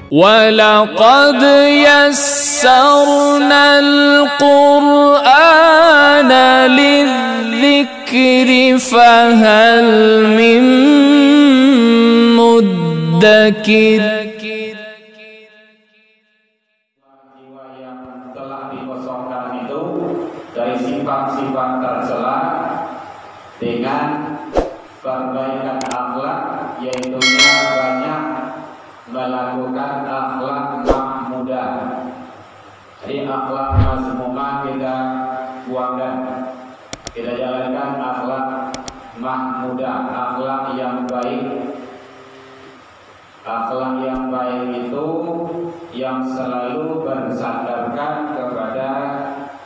ولقد يسرنا القرآن للذكر فهل من مدكر. Jiwa yang telah dikosongkan itu dari sifat-sifat tercela dengan perbaikan akhlak, yaitu banyak melakukan akhlak mahmudah. Jadi akhlak mazmumah kita buangkan, kita jalankan akhlak mahmudah, akhlak yang baik. Akhlak yang baik itu yang selalu bersandarkan kepada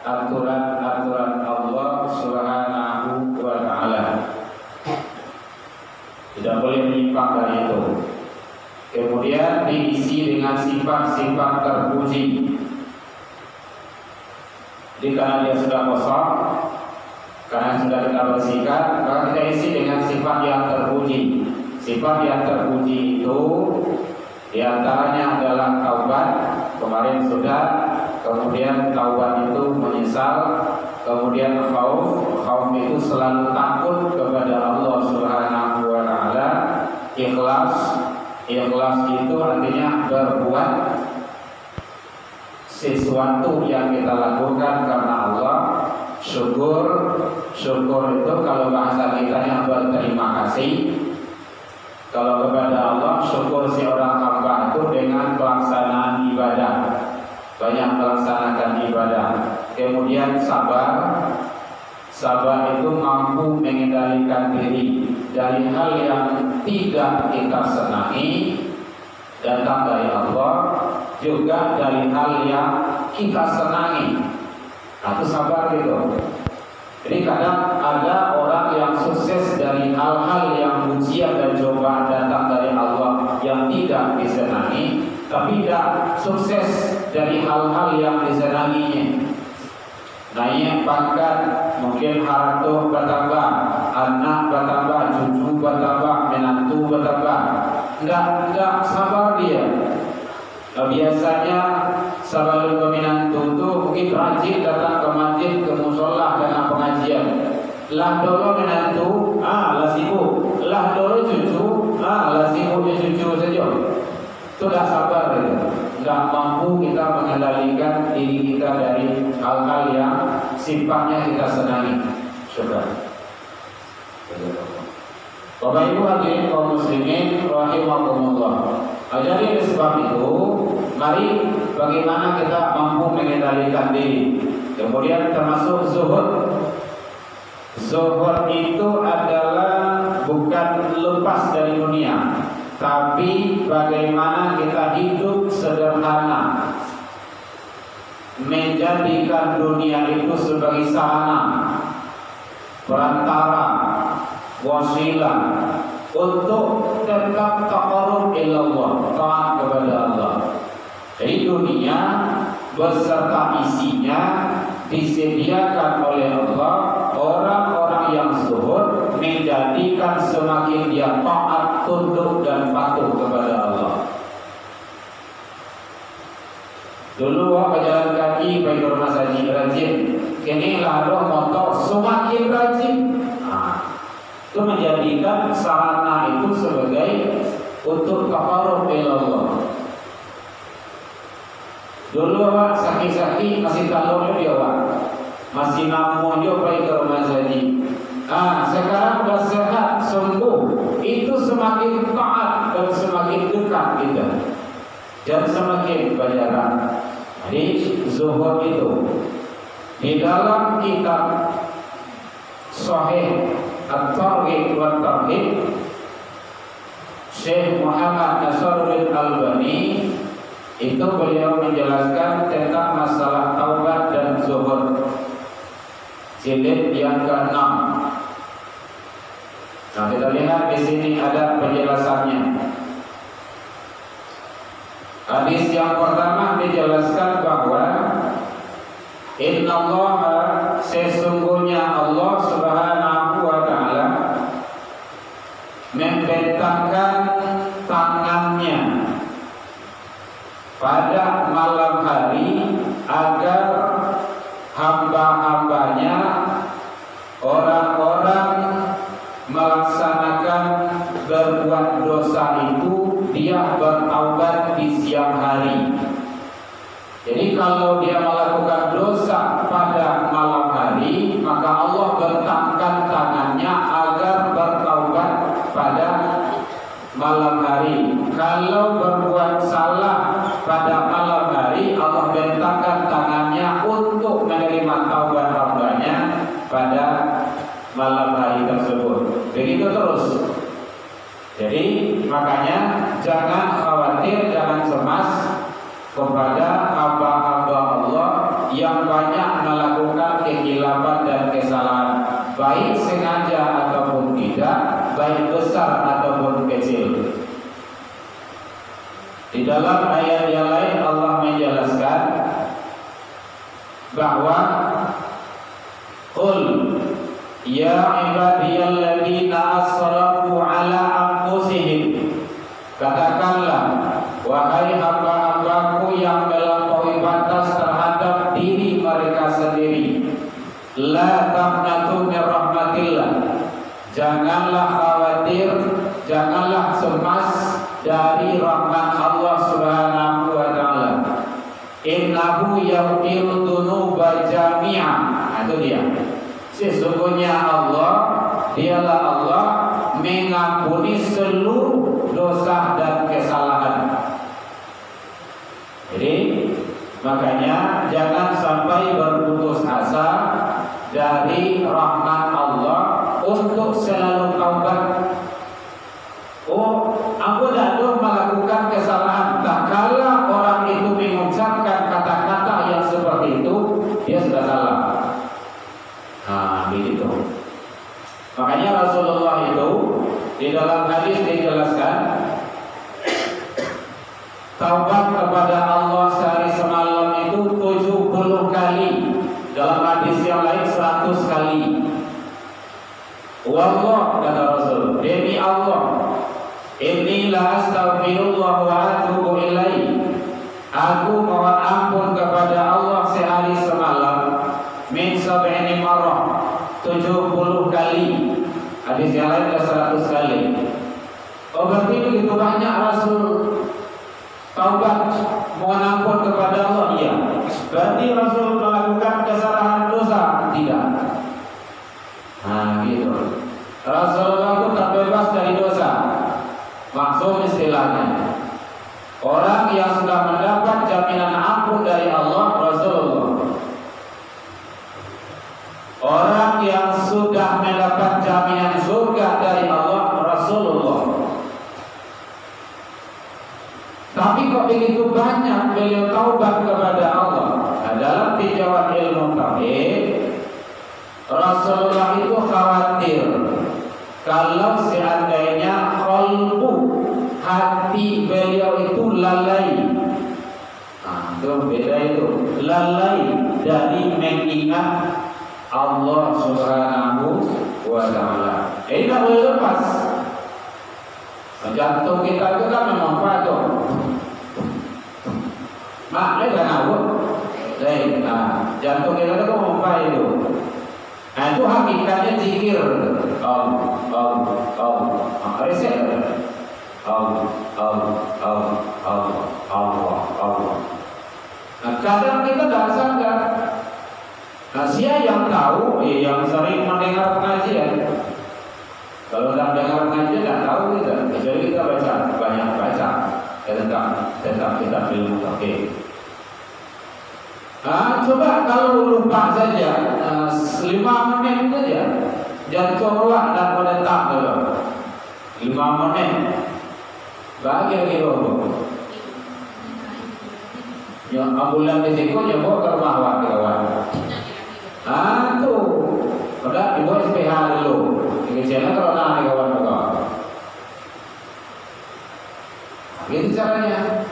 aturan-aturan Allah Subhanahu wa Ta'ala. Tidak boleh menyimpang dari itu. Kemudian diisi dengan sifat-sifat terpuji. Jadi karena dia sudah kosong, karena sudah kita bersihkan, maka kita isi dengan sifat yang terpuji. Sifat yang terpuji itu diantaranya adalah taubat, kemarin sudah. Kemudian taubat itu menyesal. Kemudian khauf itu selalu takut kepada Allah Subhanahu wa Ta'ala. Ikhlas itu artinya berbuat sesuatu yang kita lakukan karena Allah. Syukur itu kalau bahasa kitanya berterima kasih. Kalau kepada Allah, syukur si orang hamba itu dengan pelaksanaan ibadah, banyak melaksanakan ibadah. Kemudian sabar itu mampu mengendalikan diri dari hal yang tidak kita senangi, datang dari Allah, juga dari hal yang kita senangi. Nah, itu sabar gitu. Jadi kadang ada orang yang sukses dari hal-hal yang ujian dan cobaan datang dari Allah yang tidak disenangi, tapi tidak sukses dari hal-hal yang disenanginya. Naik pangkat, mungkin harta bertambah, anak bertambah, cucu bertambah, menantu bertambah. Enggak sabar dia. Biasanya sebelum menantu itu mungkin rajin datang ke masjid, ke musola karena pengajian. Lah dulu menantu, lah sibuk. Lah dulu cucu, lah sibuknya cucu saja. Itu dah sabar gitu. Enggak mampu kita mengendalikan diri kita dari hal-hal yang sifatnya kita senangi. Sudah. Bapak Ibu hadirin kaum muslimin rahimakumullah. Jadi oleh sebab itu, mari bagaimana kita mampu mengendalikan diri. Kemudian termasuk zuhud. Zuhud itu adalah bukan lepas dari dunia, tapi bagaimana kita hidup sederhana, menjadikan dunia itu sebagai sarana, perantara, wasilah untuk tetap taqarrub ilallah, taat kepada Allah. Jadi dunia beserta isinya disediakan oleh Allah. Orang-orang yang zuhud menjadikan semakin dia taat, tunduk dan patuh kepada Allah. Dulu berjalan kaki pergi ke rumah saji rajin, kini lalu motor semakin rajin. Itu menjadikan sarana itu sebagai untuk taqarrub ilallah. Dulu awak sakit-sakit masih talon dia awak, masih mampu dia pergi ke rumah saji. Sekarang sudah sehat, sembuh, itu semakin taat dan semakin dekat kita, dan semakin berjalan. Jadi zuhud itu di dalam kitab Sahih At-Targhib wa Tarhib, Syekh Muhammad Nasruddin Albani itu beliau menjelaskan tentang masalah taubat dan zuhud, jilid yang ke-6. Nah, kita lihat di sini ada penjelasannya. Hadis yang pertama dijelaskan bahwa innallaha, sesungguhnya Allah Subhanahu wa Ta'ala membentangkan tangannya pada malam hari agar hamba-hambanya, orang-orang melaksanakan berbuat dosa itu, dia bertaubat di siang hari. Jadi kalau dia melakukan dosa pada malam hari, maka Allah bentangkan tangannya agar bertaubat pada malam hari. Kalau berbuat salah pada malam hari, Allah bentangkan tangannya untuk menerima taubat hambanya pada malam hari tersebut. Begitu terus. Jadi makanya jangan khawatir, jangan cemas kepada hamba-hamba Allah yang banyak melakukan kehilapan dan kesalahan, baik sengaja ataupun tidak, baik besar ataupun kecil. Di dalam ayat yang lain Allah menjelaskan bahwa qul ya ibadiyalladzina asrafu ala anfusihim, katakanlah wahai hamba-hambaku yang melampaui batas terhadap diri mereka sendiri, la taqnatu min rahmatillah, janganlah khawatir, janganlah cemas dari rahmat Allah Subhanahu wa taala. Innahu yaghfiru dzunuba jami'a. Itu dia. Sesungguhnya Allah, dialah Allah mengampuni seluruh dosa dan kesalahan. Jadi makanya jangan sampai berputus asa dari rahmat Allah untuk selalu taubat. Oh, aku dah melakukan kesalahan. Tak kala orang itu mengucapkan kata-kata yang seperti itu, dia sudah salah. Nah, begitu. Makanya Rasulullah itu di dalam hadis dijelaskan, taubat kepada Allah sehari semalam itu 70 kali. Dalam hadis yang lain 100 kali. Wallah, kata Rasul, demi Allah, inni la astaghfirullah wa atubu ilaih. Aku mohon ampun kepada Allah sehari semalam min sab'ini marrah, 70 kali. Hadis yang lain 100 kali. Oh, berarti begitu banyak Rasul taubat mohon ampun kepada Allah? Iya. Berarti Rasul melakukan kesalahan dosa? Tidak. Nah, gitu. Rasulullah itu tak bebas dari dosa. Maksud istilahnya, orang yang sudah mendapat jaminan ampun dari Allah, Rasulullah. Orang yang sudah mendapat jaminan surga dari Allah, Rasulullah. Tapi kok begitu banyak beliau taubat kepada Allah? Nah, dalam tinjauan ilmu tauhid, Rasulullah itu khawatir kalau seandainya qalbu, hati beliau itu lalai. Nah, itu beda itu, lalai dari mengingat Allah Subhanahu wa taala. Ini tak boleh lepas. Jantung kita itu kan memang patuh. Mak, dia kan awak. Jantung kita itu memang itu. Nah, itu hakikatnya zikir. Reset. Allah. Nah, kadang kita tak sadar. Nah, siapa yang tahu? Yang sering mendengar pengajian. Kalau tak dengar pengajian, tak tahu kita. Kecuali kita baca, banyak baca tentang kitab ilmu tauhid. Coba kalau lupa saja 5 menit saja, jantung ruang dan menetap dulu. 5 menit, bagi lagi dulu. Yang ambulan risiko bawa ke rumah awak kawan. Tuh, udah dibuat SPH dulu. Kecilnya kalau nak kawan juga. Gitu caranya.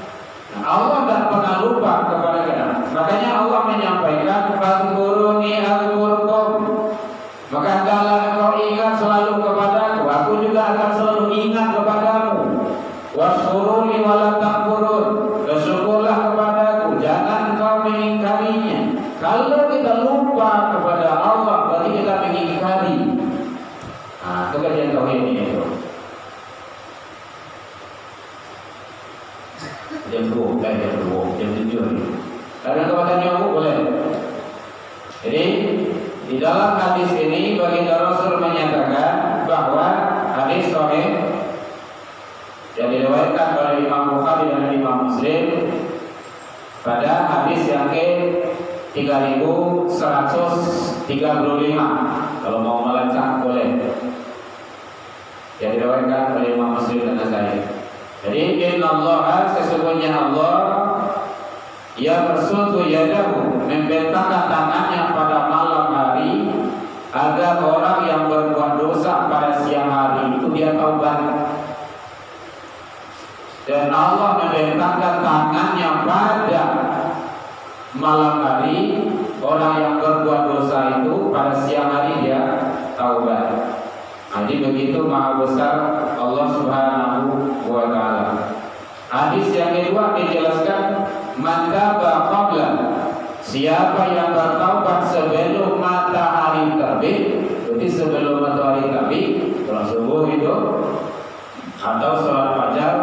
Nah, Allah tak pernah lupa kepada kita. Makanya Allah menyampaikan, "Fadhkuruni azkurkum." Maka kalau engkau ingat selalu kepadaku, aku juga akan selalu ingat kepadamu. Washkuruni wala takfurun. Bersyukurlah Kalau kita lupa kepada Allah, berarti kita mengingkari. Nah, itu kajian tauhid ini itu. Jam 7. Ada kekuatan yang boleh. Jadi di dalam hadis ini baginda Rasul menyatakan bahwa hadis sahih yang diriwayatkan oleh Imam Bukhari dan Imam Muslim pada hadis yang ke-3135. Kalau mau melacak boleh. Yang diriwayatkan oleh Imam Muslim dan Nasai. Jadi innallaha, sesungguhnya Allah yabsutu yadahu, membentangkan tangannya pada malam hari agar orang yang berbuat dosa pada siang hari itu dia taubat. Dan Allah membentangkan tangannya pada malam hari orang yang berbuat dosa itu pada siang hari dia taubat. Jadi begitu maha besar Allah Subhanahu wa ta'ala. Hadis yang kedua dijelaskan man taba qabla, siapa yang bertaubat sebelum matahari terbit, berarti sebelum matahari terbit, sholat subuh itu, atau sholat fajar,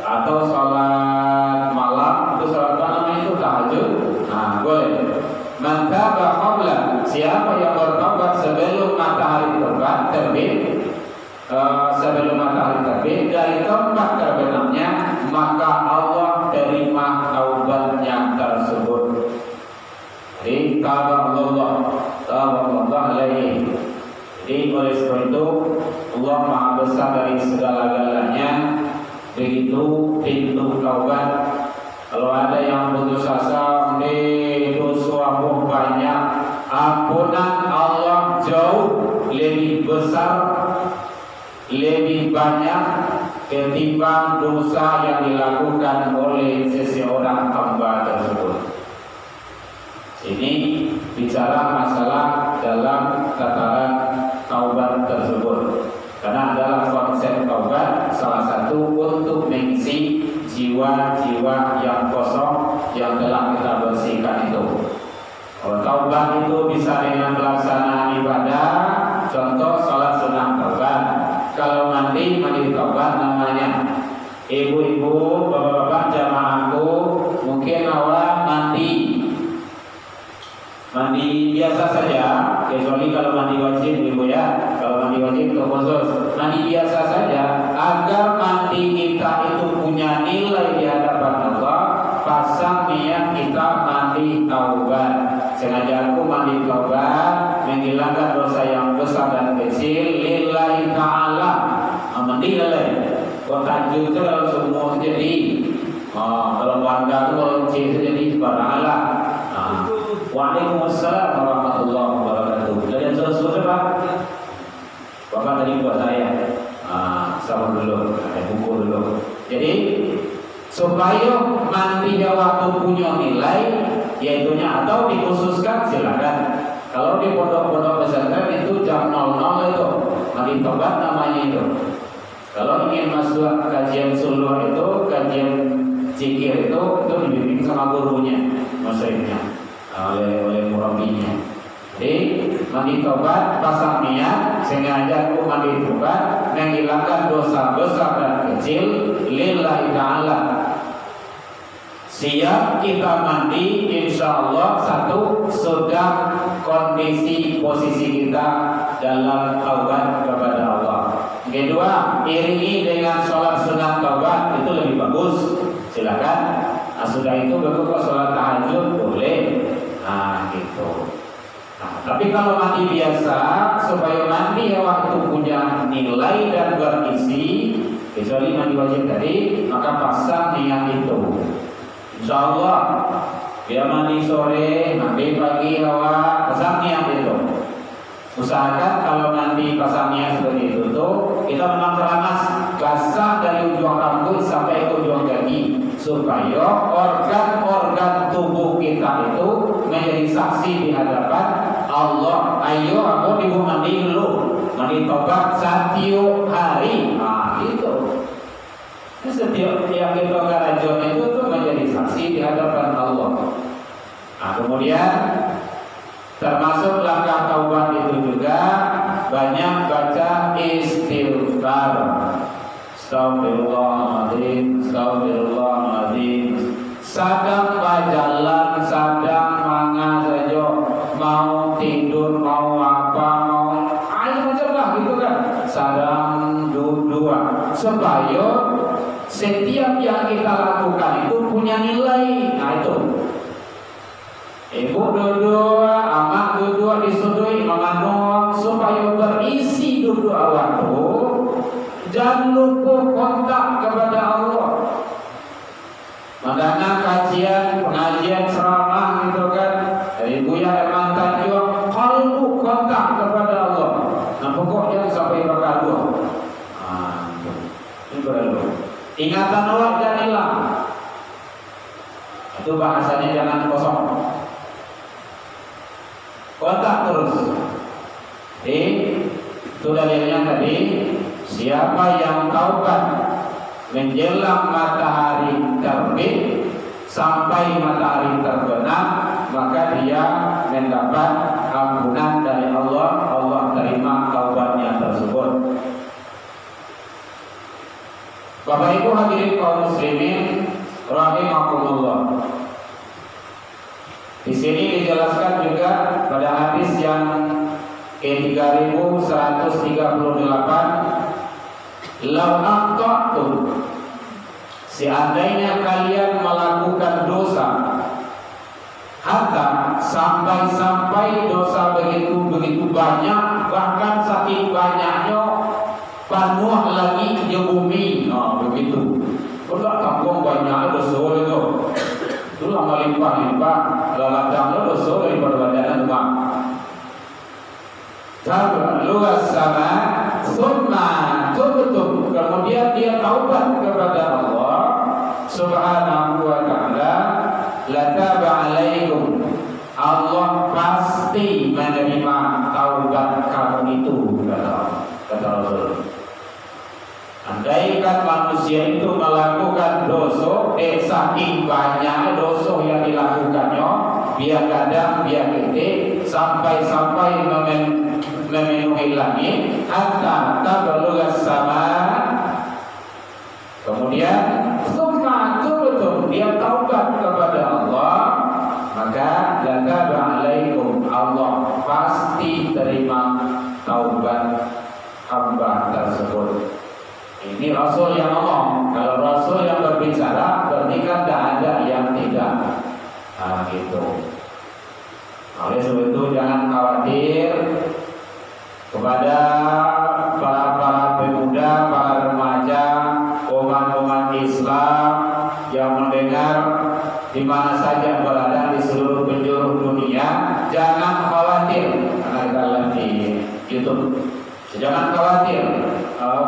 atau sholat malam, itu sholat malam itu tahajud, nah boleh. Man taba qabla, siapa yang bertaubat sebelum matahari terbit, sebelum matahari terbit dari tempat terbenamnya, maka Allah terima taubatnya tersebut. Jadi tabakallah alaihi. Jadi oleh sebab itu Allah maha besar dari segala-galanya. Begitu pintu taubat. Kalau ada yang putus asa, dosa banyak, ampunan Allah jauh lebih besar, lebih banyak ketimbang dosa yang dilakukan oleh seseorang hamba tersebut. Ini bicara masalah dalam tataran taubat tersebut. Karena dalam konsep taubat salah satu untuk mengisi jiwa-jiwa yang kosong yang telah kita bersihkan itu. Kalau taubat itu bisa dengan pelaksanaan ibadah, contoh salat sunat taubat. Kalau mandi taubat namanya. Ibu-ibu, bapak-bapak jamaahku, mungkin awal mandi biasa saja, kecuali kalau mandi wajib ibu ya. Kalau mandi wajib itu khusus. Mandi biasa saja agar mandi kita itu punya nilai di hadapan Allah. Pasang niat kita mandi taubat. Sengaja aku mandi taubat, menghilangkan dosa yang besar dan kecil lillahi ta'ala. Mandi lalai. Kau tajud itu kalau semua jadi. Kalau warga itu kalau kecil jadi subhanallah. Waalaikumsalam warahmatullahi wabarakatuh. Jadi selesai Pak. Bapak tadi buat saya. Sabar dulu, buku dulu. Jadi supaya mandi waktu punya nilai, yaitunya atau dikhususkan silakan. Kalau di pondok-pondok pesantren itu jam 00 itu mandi taubat namanya itu. Kalau ingin masuk kajian suluh itu, kajian zikir itu dibimbing sama gurunya, maksudnya oleh murabinya. Jadi mandi taubat, pasang niat, sengaja aku mandi taubat, menghilangkan dosa besar dan kecil lillahi ta'ala. Siap kita mandi, insya Allah satu sudah kondisi posisi kita dalam taubat kepada Allah. Kedua, iringi dengan sholat sunat taubat, itu lebih bagus. Silakan. Sudah itu baru sholat tahajud boleh. Gitu. Tapi kalau mandi biasa, supaya mandi waktu punya nilai dan berisi, kecuali mandi wajib tadi, maka pasang niat itu. Insya Allah, dia mandi sore, mandi pagi, pasang niat itu. Usahakan kalau mandi pasang niat seperti itu tuh, kita memang keramas basah dari ujung rambut sampai ke ujung kaki, supaya organ-organ tubuh kita itu menjadi saksi di hadapan Allah. Ayo aku ibu mandi dulu, mandi taubat setiap hari. Gitu. Setiap yang kita karajon itu tuh menjadi saksi di hadapan Allah. Kemudian Termasuk langkah taubat itu juga banyak baca istighfar. Astagfirullahaladzim, astagfirullahaladzim. Sadang berjalan, sadang manga saja, mau tidur, mau apa, mau macam lah gitu kan. Sadang dua supaya setiap yang kita lakukan itu punya nilai. Nah itu. Ibu dua-dua, amak dua-dua disudui mengandung supaya berisi dua-dua waktu. Jangan lupa kontak kepada Allah. Makanya pengajian ceramah gitu kan dari Buya Herman Tanjung, kalbu kontak kepada Allah. Nah pokoknya sampai bakal dua. Itu berlalu. Ingatan Allah jangan hilang. Itu bahasanya jangan kosong. Kontak terus. Itu dalilnya tadi. Siapa yang taubat menjelang matahari terbit sampai matahari terbenam, maka dia mendapat ampunan dari Allah. Allah terima taubatnya tersebut. Bapak Ibu hadirin kaum muslimin rahimakumullah. Di sini dijelaskan juga pada hadis yang ke-3138, lau aqta'tum, seandainya kalian melakukan dosa hatta sampai dosa begitu banyak, bahkan saking banyaknya penuh lagi di bumi. Nah begitu. Kalau kampung banyak dosa itu, itu lama limpah ladang dosa daripada badan rumah. Luas sama summa tubtum, kemudian dia taubat kepada Allah Subhanahu wa ta'ala, lataba alaikum, Allah pasti menerima taubat kamu itu, kata Rasul. Andaikan manusia itu melakukan dosa, saking banyak dosa yang dilakukannya, biar kadang biar ketik sampai memenuhi langit, hatta tabalugas sama. Kemudian summa tubtum, dia taubat kepada Allah, maka lataba alaikum, Allah pasti terima taubat hamba tersebut. Ini Rasul yang ngomong. Kalau Rasul yang berbicara, berarti kan tidak ada yang tidak. Nah gitu. Oleh sebab itu jangan khawatir kepada para pemuda, para remaja, umat Islam yang mendengar di mana saja berada di seluruh penjuru dunia. Jangan khawatir, karena kita lihat di YouTube. Jangan khawatir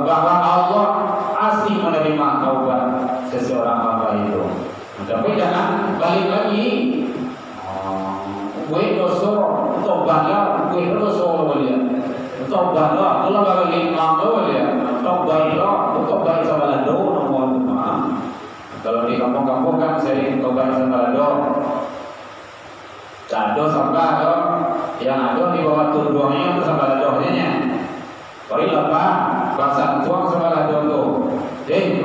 bahwa Allah pasti menerima taubat seseorang hamba itu. Tapi jangan balik lagi. Gue dosa, taubatlah. Gue dosa boleh. Taubatlah. Kalau balik lagi boleh. Taubat sama lado nomor 5. Kalau di kampung-kampung kan sering taubat sama lado. Lado sampai yang ada di bawah tujuannya sama ladonya. Kalau lepas bahasa tuang sama lado tu. Dia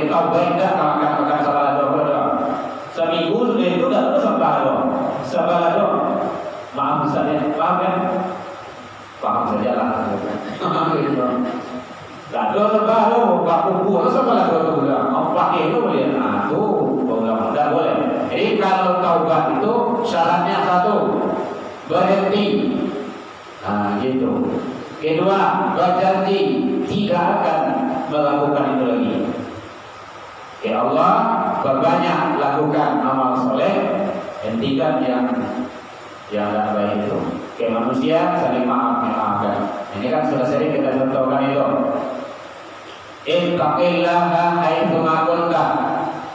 taubat dah makan sama lado dah. Seminggu sudah itu dah sama lado. Maaf misalnya, paham kan? Paham saja lah. Lado lepas tu, baku buah sama lado tu dah. Mau pakai itu boleh. Nah tu, dah boleh. Jadi kalau taubat itu syaratnya satu, berhenti. Nah gitu. Kedua, berjanji tidak akan melakukan itu lagi. Ya Allah, berbanyak lakukan amal soleh, hentikan yang tidak baik itu. Ke manusia saling maafkan. Ini kan sudah sering kita contohkan itu. Ittaqillaha haitsu ma kunta.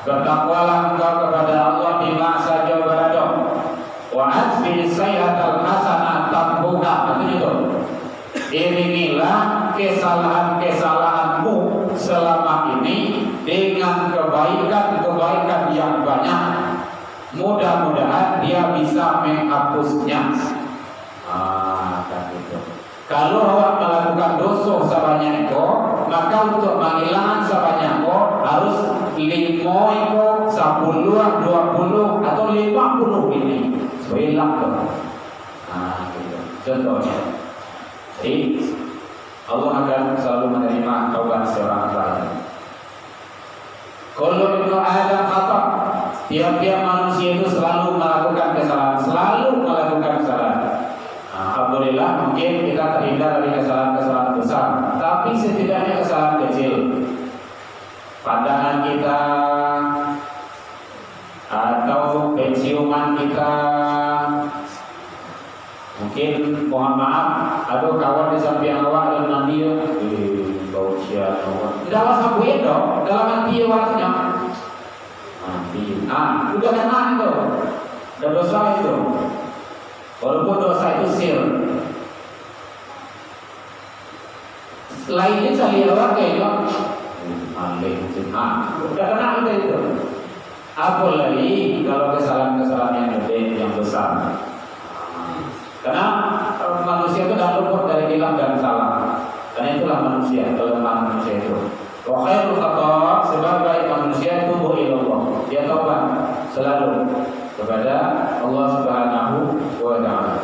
Bertakwalah engkau kepada Allah di mana saja berada. Wa asbi sayyatal hasanah tambuha. Itu. Iringilah kesalahan-kesalahanmu selama ini dengan kebaikan-kebaikan yang banyak. Mudah-mudahan dia bisa menghapusnya. Kan itu. Kalau awak melakukan dosa sebanyak itu, maka untuk menghilangkan sebanyak itu harus 5 itu 10, 20 atau 50 ini. Hilang tuh. Gitu. Contohnya. Jadi Allah akan selalu menerima taubat seorang hamba. Kalau ibnu Adam khata, tiap-tiap manusia itu selalu melakukan kesalahan, Alhamdulillah mungkin kita terhindar dari kesalahan besar, tapi setidaknya kesalahan kecil, pandangan kita atau penciuman kita, mungkin mohon maaf, aduh kawan di samping awak dan mandi, bau cian awak. Dalam sabuin dong, dalam hati awaknya. Mandi. Udah kena itu, udah dosa itu. Walaupun dosa itu sir. Lainnya cari awak kayaknya. Udah kena itu. Apalagi kalau kesalahan-kesalahan yang gede, yang besar. Karena manusia itu tidak luput dari hilang dan salah. Karena itulah manusia, kelemahan manusia itu. Wa khairul khata', sebagai manusia itu ilallah. Dia taubat selalu kepada Allah Subhanahu wa ta'ala.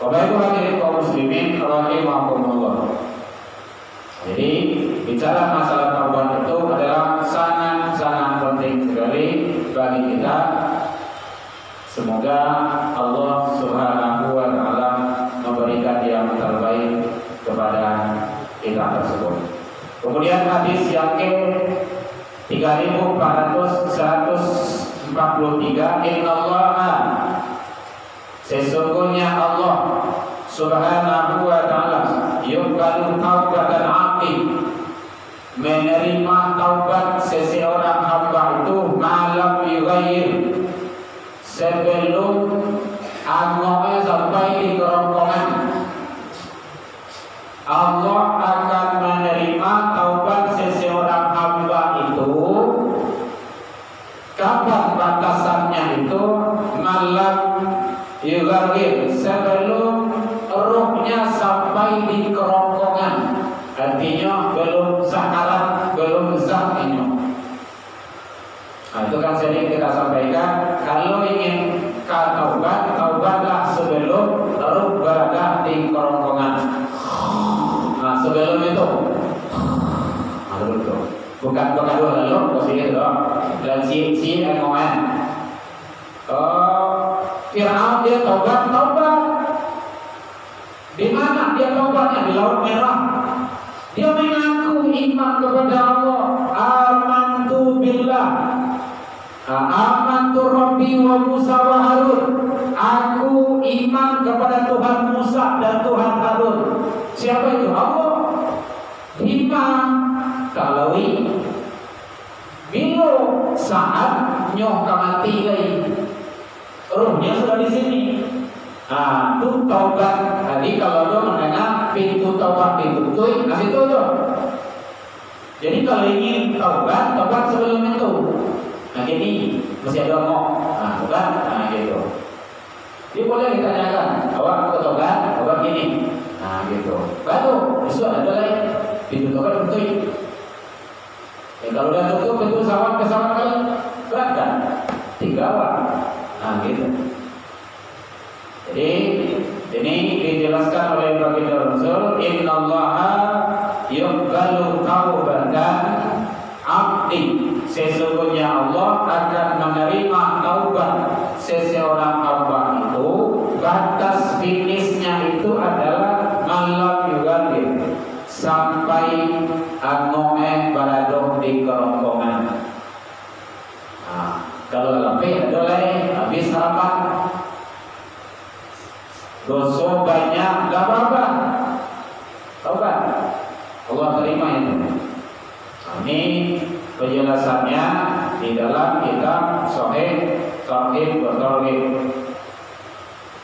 Bapak Ibu hadirin kaum muslimin rahimakumullah. Jadi bicara masalah taubat itu adalah sangat-sangat penting sekali bagi kita. Semoga Allah Subhanahu wa ta'ala memberikan yang terbaik kepada kita tersebut. Kemudian hadis yang ke-3443, innallaha, sesungguhnya Allah Subhanahu wa ta'ala yuqbalu taubatan 'abdi, menerima taubat seseorang hamba itu malam yughayyir, sebelum agama sampai di kerongkongan. Allah akan menerima taubat seseorang hamba itu kapan batasannya itu? Malam yughayyir, sebelum ruhnya sampai di kerongkongan. Artinya belum sakarat, belum zaknya. Itu kan sering kita sampaikan, kalau ingin taubat, taubatlah sebelum ruh berada di kerongkongan. Sebelum itu, bukan lalu posisi itu, dan si ngomen. Fir'aun dia taubat. Di mana dia taubatnya? Di Laut Merah. Dia mengaku iman kepada Allah. Amantu billah. Amantu Rabbi wa Musa wa Harun. Aku iman kepada Tuhan Musa dan Tuhan Harun. Siapa itu? Allah. Iman kalaui bilo saat nyoh kamati ruhnya sudah di sini. Itu taubat. Tadi kalau dia mendengar pintu taubat ditutup, kasih tutup. Jadi kalau ingin taubat sebelum itu. Gini masih ada ngomong. Taubat, gitu. Dia boleh ditanyakan, awak mau taubat gini. Gitu. Baru, itu ada lain. Pintu taubat tutup. Kalau udah tutup pintu pesawat kan berat kan? 3 awak. Gitu. Jadi ini dijelaskan oleh Baginda Rasul, innallaha yuqbalu taubatan 'abdi, sesungguhnya Allah akan menerima taubat seseorang hamba itu. Batas finishnya itu adalah malam yughayyir, sampai anoe baladong di kerongkongan. Kalau lebih boleh habis harapan, dosa banyak, gak apa-apa, taubat, Allah terima itu. Ini penjelasannya di dalam kitab Sahih Targhib wa Tarhib,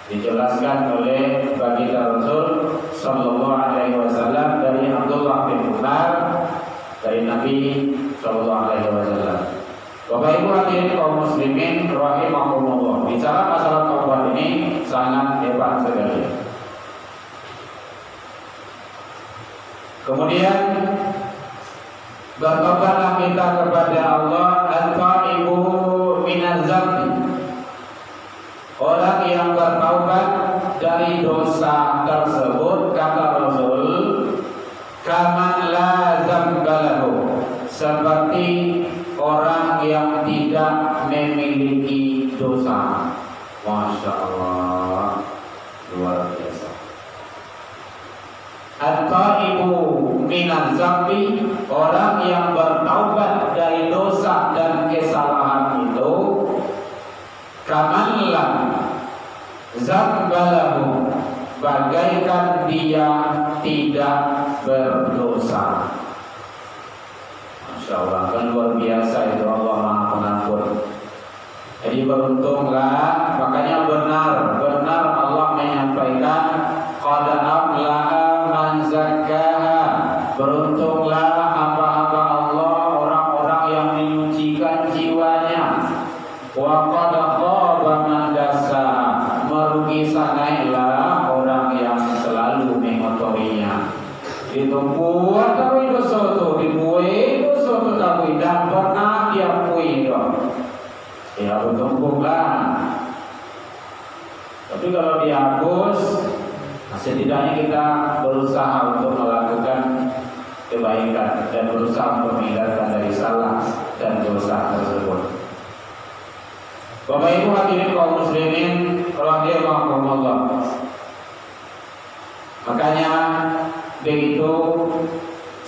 dijelaskan oleh Baginda Rasul sallallahu alaihi wasallam dari Abdullah bin Umar, dari Nabi sallallahu alaihi wasallam. Bapak Ibu hadirin kaum muslimin rahimakumullah. Bicara masalah taubat ini sangat hebat sekali. Kemudian bertobatlah kita kepada Allah, at-taibu minaz zambi, orang yang bertaubat dari dosa tersebut, kata Rasul, kaman la zambalahu, seperti orang yang tidak memiliki dosa. Masya Allah, luar biasa. At-taibu minaz zambi, orang yang bertaubat dari dosa dan kesalahan itu, kaman la zambalahu, bagaikan dia tidak berdosa. Masya Allah, kan luar biasa itu, Allah Maha Pengampun. Jadi beruntunglah, makanya benar Allah menyampaikan qad aflaha man zakkaha, beruntunglah hamba-hamba Allah, orang-orang yang menyucikan jiwanya. Wa qad khaba man dassaha, merugi sangatlah orang yang selalu mengotorinya. Ditunggu atau dosa itu dibuai, dosa itu tapi dan pernah diakui dong. Ya bertumpuklah. Tapi kalau dihapus, setidaknya kita berusaha untuk melakukan kebaikan dan berusaha untuk menghindarkan dari salah dan dosa tersebut. Bapak Ibu hadirin kaum muslimin rahimakumullah. Makanya begitu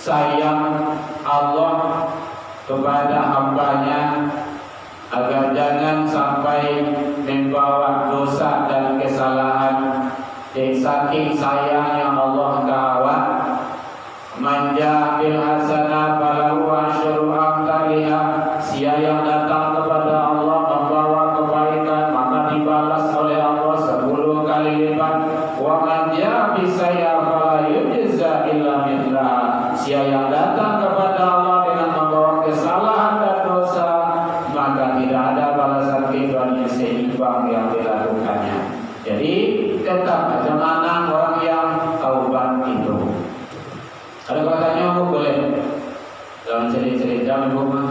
sayang Allah kepada hambanya agar jangan sampai membawa dosa dan kesalahan. Saking sayangnya Allah kawan, manja bil hasanah falahu asyru amsalihha, siapa yang datang kepada Allah membawa kebaikan maka dibalas oleh Allah 10 kali lipat. Wa manja bisayya fala yujza illa mithlaha, siapa yang datang kepada Allah dengan membawa kesalahan dan dosa maka tidak ada balasan kecuali seimbang yang dilakukannya. Jadi tetap bagaimana orang yang taubat itu. Ada katanya Bu, boleh dalam cerita Ibu mah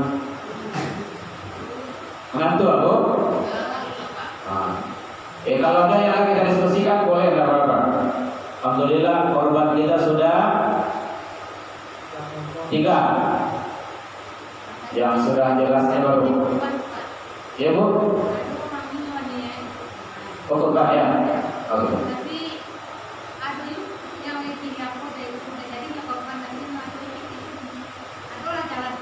mengantuk Bu. Kalau ada yang kita diskusikan boleh, tidak apa-apa. Alhamdulillah korban kita sudah 3. Yang sudah jelasnya baru. Ya Bu. Oh enggak ya. Oke. Tapi ada yang tidak boleh jadi korban tadi masuk adalah jalan.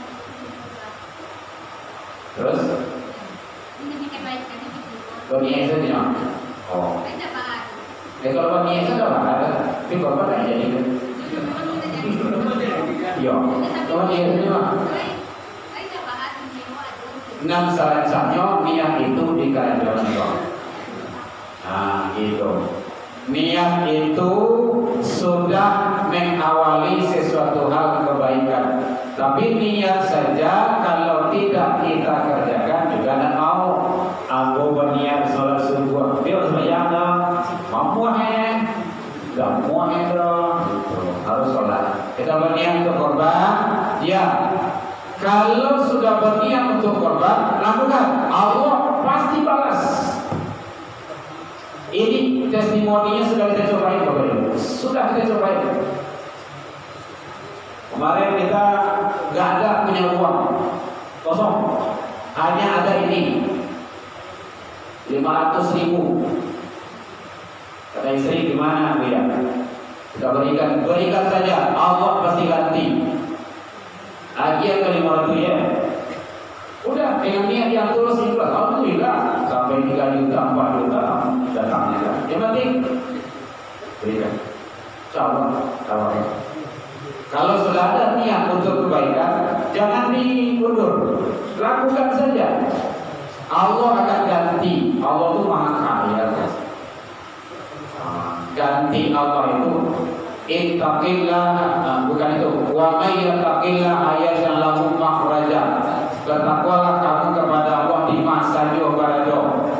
Terus? Ini kebaikan itu. Bagi itu tidak. Oh. Tidak Pak. Kalau bagi itu tidak ada. Tapi korban tidak jadi. Iya. Kalau bagi itu tidak. Enam syaratnya niat itu dikarenakan Allah. Nah, gitu. Niat itu sudah mengawali sesuatu hal kebaikan. Tapi niat saja kalau tidak kita kerjakan juga tidak mau. Aku berniat sholat subuh, dia harus bayang dong. Mampu tidak mau dong. Harus sholat. Kita berniat untuk korban, ya. Kalau sudah berniat untuk korban, lakukan. Allah pasti balas. Ini testimoninya sudah kita cobain Bapak Ibu. Sudah kita cobain. Kemarin kita gak ada punya uang, kosong. Hanya ada ini 500.000. Kata istri, gimana Bu ya? Kita berikan saja. Allah pasti ganti. Ajian ke 500 ya. Udah dengan niat yang tulus itulah. Alhamdulillah sampai 3 juta, 4 juta datangnya kan. Yang penting berikan. Insyaallah tawarin. Kalau sudah ada niat untuk kebaikan, jangan diundur. Lakukan saja. Allah akan ganti. Allah itu Maha Kaya. Ganti Allah itu ittaqillah, bukan itu. Wa may yattaqillah ayatan lahu makhraja. Bertakwalah kamu kepada Allah di masa jawabannya.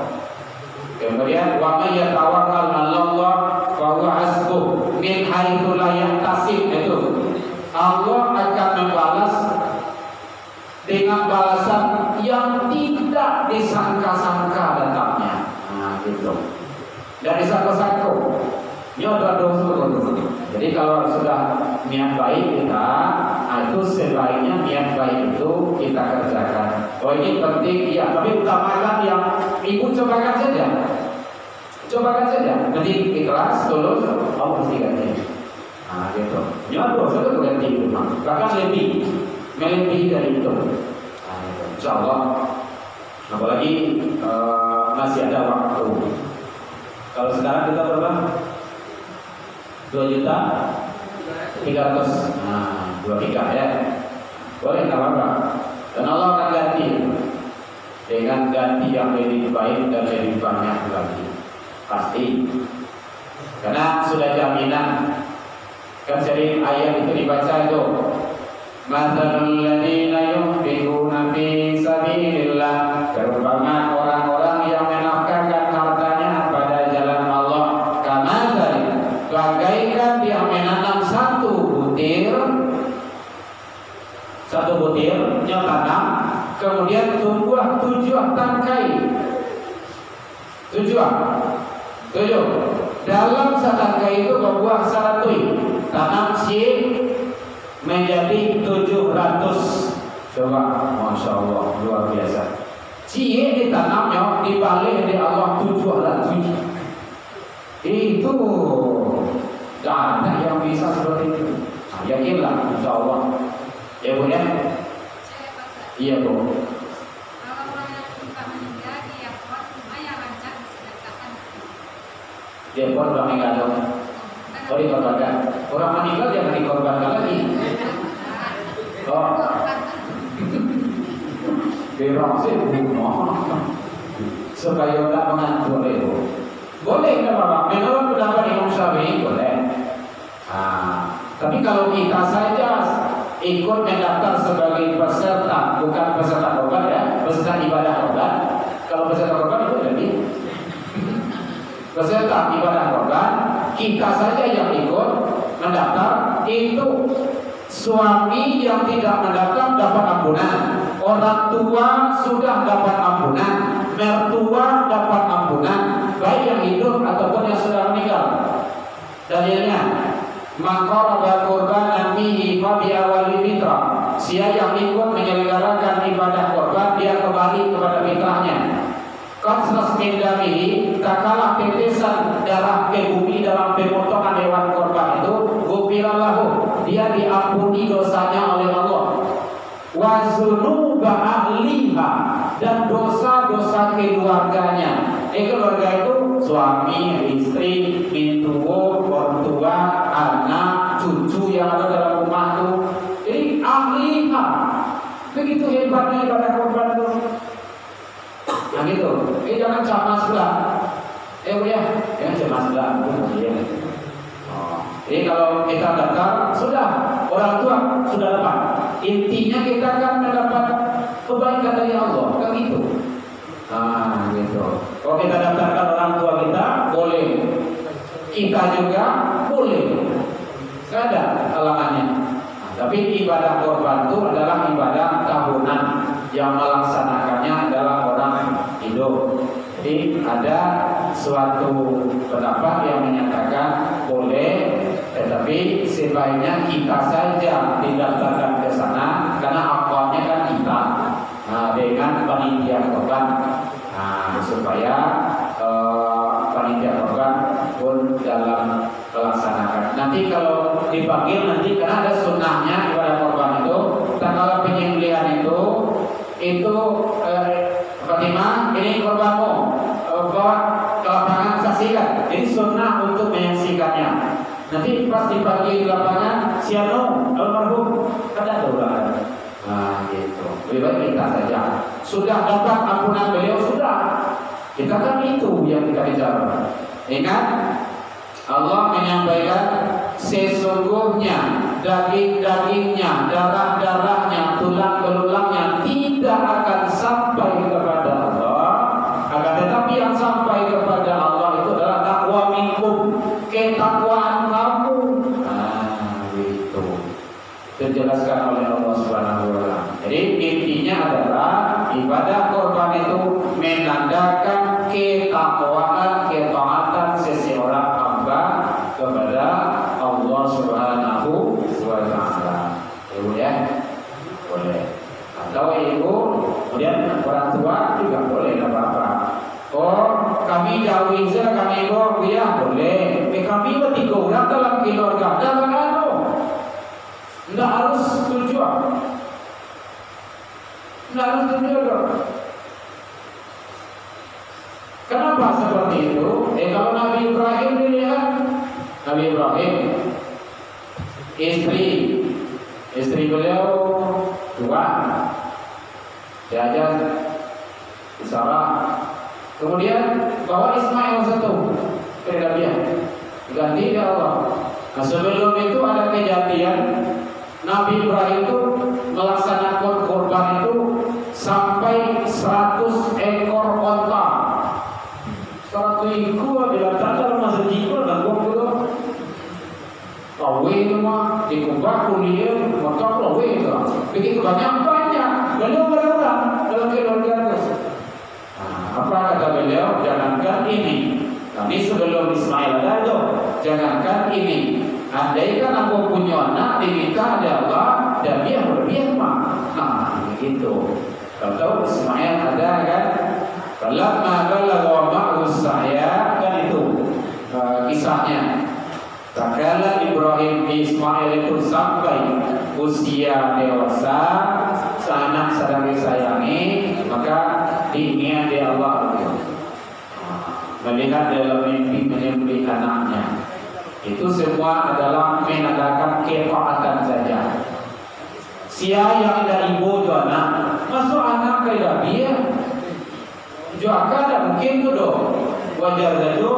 Kemudian wa may yatawakkal 'ala Allah fa huwa hasbuh min haitsu la yahtasib, itu Jadi kalau sudah niat baik kita, itu sebaiknya niat baik itu kita kerjakan. Oh ini penting, ya. Tapi utamakan yang ibu cobakan saja. Cobakan saja. Nanti ikhlas, tulus, Allah pasti ganti. Nah gitu. Ya dosa itu ganti itu, bahkan melebihi dari itu. Nah, gitu. Insya Allah. Apalagi masih ada waktu. Kalau sekarang kita berapa? 2.300.000. Nah, 23 ya. Boleh nggak apa-apa. Dan Allah akan ganti dengan ganti yang lebih baik dan lebih banyak lagi. Pasti. Karena sudah jaminan. Kan sering ayat itu dibaca itu. Mathalul ladzina yunfiquna fi sabilillah, perumpamaan orang-orang yang menafkahkan hartanya pada jalan Allah, kamathali, bagaikan dia menanam satu butirnya tanam, kemudian tumbuh 7 tangkai. 7. Dalam setangkai itu berbuah 100. Tanam si menjadi 700. Coba, masya Allah, luar biasa. Cie ditanamnya dibalik di Allah 700. Itu tidak ada yang bisa seperti itu. Nah, yakinlah, insya Allah. Ya Bu ya? Iya Bu. Kalau orang yang suka meninggal di airport, cuma yang lancar disedekahkan. Di airport udah meninggal dong. Oh dikorbankan. Orang meninggal jangan dikorbankan lagi. Oh. Berang sih bunuh. Supaya tak mengantuk itu. Boleh nggak Bapak? Menurut pendapat Imam Syafi'i boleh. Tapi kalau kita saja ikut mendaftar sebagai peserta, bukan peserta korban ya, peserta ibadah korban. Kalau peserta korban itu jadi peserta ibadah korban, kita saja yang ikut mendaftar, itu suami yang tidak mendaftar dapat ampunan, orang tua sudah dapat ampunan, mertua dapat ampunan, baik yang hidup ataupun yang sudah meninggal. Dalilnya, maqaraba qurbanan fihi fa bi awali fitrah. Siapa yang ikut menyelenggarakan ibadah korban, dia kembali kepada fitrahnya. Qasras min damihi, tak kalah tetesan darah ke bumi dalam pemotongan hewan korban itu, ghufirallahu, dia diampuni dosanya oleh Allah. Wa dzunuba ahliha, dan dosa-dosa keluarganya. Keluarga itu suami, istri, pintuo, ortua, anak, cucu yang ada dalam rumah itu. Jadi ahliha. Begitu hebatnya ibadah korban itu. Nah gitu. Jangan cemas pula. Ya, jangan cemas pula. Jadi kalau kita daftar, sudah orang tua sudah dapat. Intinya kita akan mendapat kebaikan dari Allah, kan gitu. Nah, gitu. Kalau kita daftarkan orang tua kita, boleh. Kita juga boleh. Tidak ada halangannya. Nah, tapi ibadah korban itu adalah ibadah tahunan, yang melaksanakannya adalah orang hidup. Jadi ada suatu pendapat yang menyatakan boleh, tetapi sebaiknya kita saja didaftarkan ke sana karena akalnya kan kita. Dengan panitia korban, supaya panitia korban pun dalam melaksanakan. Nanti kalau dipanggil nanti karena ada sunnahnya ibadah korban itu, tanggal penyembelihan itu Fatimah, ini korbanmu, bawa ke lapangan saksikan. Ini sunnah untuk menyaksikannya. Nanti pas dipanggil di lapangan, siano almarhum ada doa. Nah gitu. Lebih baik kita saja. Sudah dapat ampunan beliau, sudah. Kita kan itu yang kita bicara. Ingat, Allah menyampaikan sesungguhnya daging-dagingnya, darah-darahnya, tulang-belulangnya tidak akan sampai kepada Allah. Akan tetapi yang sampai kepada Allah itu adalah takwa minkum, ketakwaan kamu. Nah gitu. Dijelaskan oleh Allah Subhanahu wa taala. Jadi intinya adalah ibadah korban itu menandakan ketakwaan, ketaatan seseorang hamba Wiza, kami bawa ya boleh. Kami 3 orang dalam keluarga, dalam nggak harus tujuan. Nggak harus tujuan. Kenapa seperti itu? Kalau Nabi Ibrahim dilihat, Nabi Ibrahim istri beliau 2, Hajar, Sarah. Kemudian bawa Ismail 1, dia ganti ya Allah. Nah, sebelum itu ada kejadian Nabi Ibrahim itu melaksanakan kurban itu sampai 100 ekor onta. 100 ekor adalah tanda masa jiwa dan gua Lawe itu mah dikubah kuliah motor lawe itu. Begitu banyak beliau berurang dalam keluarga itu. Apa kata beliau? Jangankan ini. Ini sebelum Ismail ada itu. Jangankan ini. Andaikan aku punya anak diminta oleh Allah dan dia berbiak mah. Nah begitu. Kalau Ismail ada kan? Falamma balagha ma'hu saya kan itu kisahnya. Tatkala Ibrahim Ismail itu sampai usia dewasa, anak sedang disayangi, maka diingat dia Allah melihat dalam mimpi menyembelih anaknya. Itu semua adalah menandakan ketaatan saja. Sia yang ada ibu tu anak, masuk anak kayak dia, juga ada mungkin tu doh. Wajar saja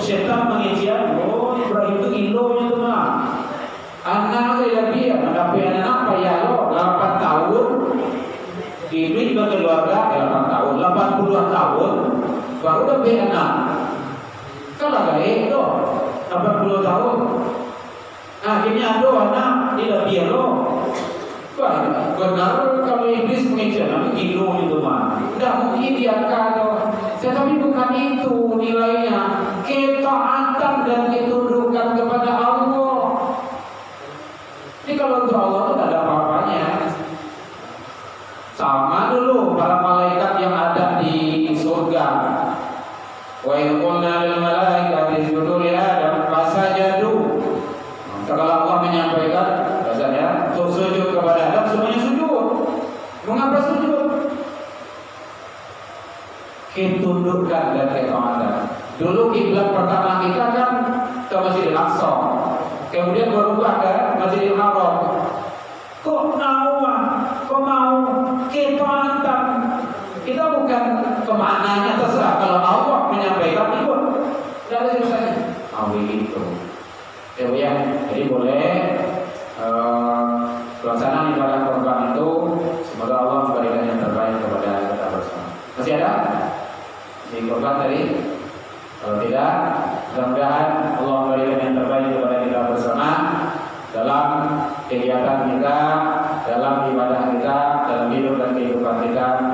setan mengejar. Ibrahim itu ilonya tu mah. Anak kayak dia, tapi anak payah lo 8 tahun. Iblis berkeluarga 8 tahun, 80 tahun baru dapat anak. Kalau gaib tu 80 tahun. Akhirnya ada anak dia lebih lo. Benar kalau iblis mengejar nabi gilo itu mah. Tidak mungkin dia kalau. Tetapi bukan itu nilainya. Ketaatan dan ketundukan kepada Allah. Ini kalau untuk Allah itu tidak ada apa-apanya. Sama dulu para malaikat yang ada di surga. Wa in qulna lil malaikati isjudu li Adam fasajadu. Kalau Allah menyampaikan bahasanya untuk sujud kepada Adam semuanya sujud. Mengapa sujud? Ketundukkan dan ketaatan. Dulu kiblat pertama kita kan ke Masjidil Aqsa. Kemudian berubah ke Masjidil Haram. Kok mau ketaatan? Kita bukan kemananya terserah. Kalau Allah menyampaikan ikut. Tidak ada susahnya. Begitu. Ya, jadi boleh pelaksanaan ibadah kurban itu. Semoga Allah memberikan yang terbaik kepada kita bersama. Masih ada di kurban tadi? Kalau tidak, mudah-mudahan Allah memberikan yang terbaik kepada kita bersama dalam kegiatan kita, dalam ibadah kita, dalam hidup dan kehidupan kita.